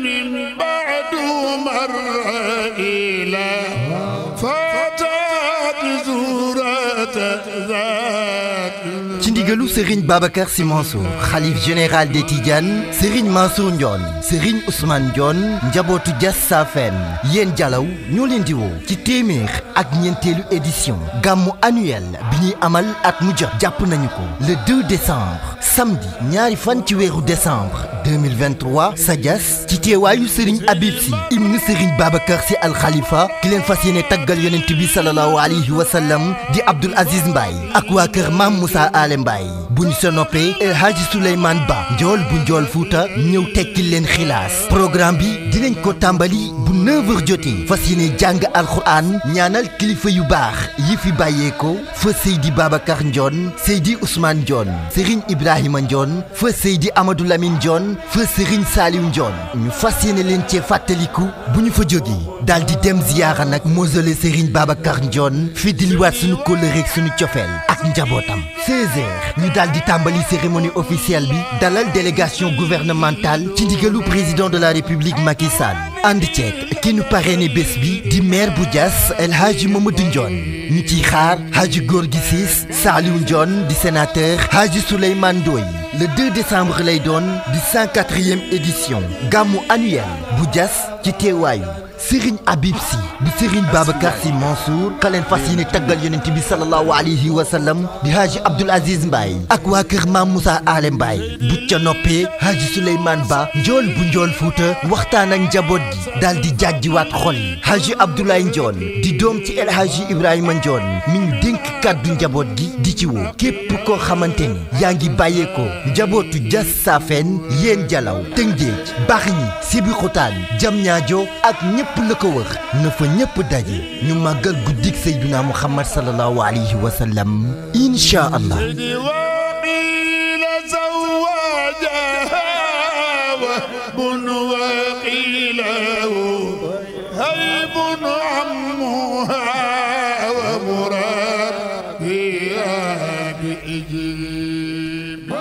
من بعد مر إلى فتاة زورة ذات. ci ndigalu Serigne Babacar Sy Mansour xalif général des Tidianes Serigne Mansour Ndione Serigne Ousmane Ndione njabootu Diass Safène yéen jalaw ñoo leen di woo ci téeméer ak ñeenteelu édition gàmmu annuel bi ñuy amal at mu jot jàpp nañu ko le 2 décembre samedi ñaari fan ci weeru décembre 2023 sa Diass ci teewaayu Serigne Habib Sy ibn Serigne Babacar Sy Al Khalifa ki leen fas yéene taggal yonent bi sallallahu alayhi wa sallam di Abdoul Aziz Mbaye ak waa kër Mame Moussa Ale Mbaye bu ñu sa noppee El Hadji Souleymane Ba njool bu njool Fuuta ñëw tekkil leen xilaas programme bi dinañ ko tàmbali bu 9h jotee fas yéene jàng alxuraan ñaanal kilifa yu baax yi fi bàyyeeko fa Seydi Babacar Ndione Seydi Ousmane Ndione Serigne Ibrahima Ndione fa Seydi Amadou Lamine Ndione fa Serigne Saliou Ndione ñu fas yéene leen cee fàttaliku bu ñu fa jógee daal di dem ziyaara nag mausolée Serigne Babacar Ndione fi diliwaat suñu kóllëre ak suñu cofeel ak njabootam 16h ñu daal di tàmbali cérémonie officielle bi dalal délégation gouvernementale ci ndigalu président de la république Macky Sall ànd ceeg ki nu parrainé bés bi di maire bu Diass El Hadji Mamadou Ndione ñu ciy xaar Hadji Gorgui Ciss Saliou Ndione di sénateur Hadji Souleymane Ndoye le 2 décembre lay doon di 104e édition gàmmu annuel bu Diass ci teewaayu Serigne Habib Sy bu Serigne Babacar Sy Mansour ka leen fas yéene taggal yonent bi sallallahu alayhi wa sallam di Hadji Abdoul Aziz Mbaye ak waa kër Mame Moussa Ale Mbaye bu ca noppee Hadji Souleymane Ba njool bu njool Fuuta waxtaan ak njaboot gi daal di jàjjiwaat xol yi Hadji Abdoulaye Ndione di doom ci El Hadji Ibrahima Ndione mi ñu dénk kàddu njaboot gi di ci woo képp koo xamante ni yaa ngi bàyyeekoo njabootu Diass Safène yéen jalaw Tëngéej Bargny Sébikotane Diamniadio ak ñëpp la ko wër na fa ñëpp daje ñu màggal guddik Seydina Muhammad sallallahu alayhi wa sallam insha Allah. بإجيب